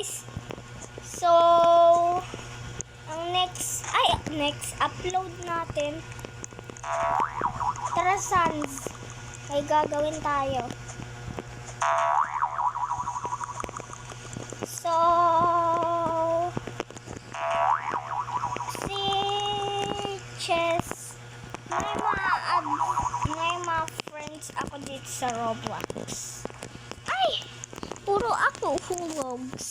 guys. So, ang next upload natin, Tara Sans, may gagawin tayo. So, si Chess, may mga friends ako dito sa Roblox. Ay! Puro ako hulogs.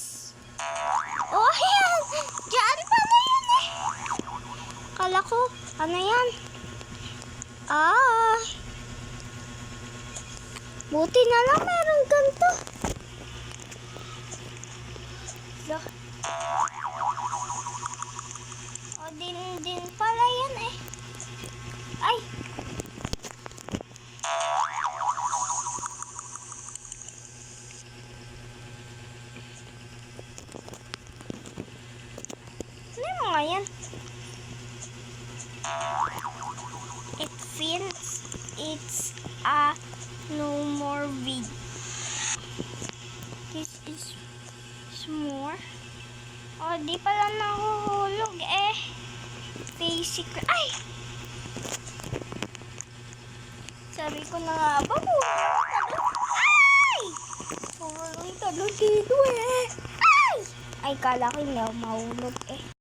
Oh, ayan! Diyan pala yan eh! Kala ko, ano yan? Buti na lang meron ganito. O, din pala yan eh. Ay! Ano yung mga yan? It feels it's a no more vid. This is more. Oh, di pala nahuhulog eh. Basic. Ay! Sabi ko na nga ba, ay! Puro talon dito eh. Ay! Ay, kala ko hindi ako mahulog eh.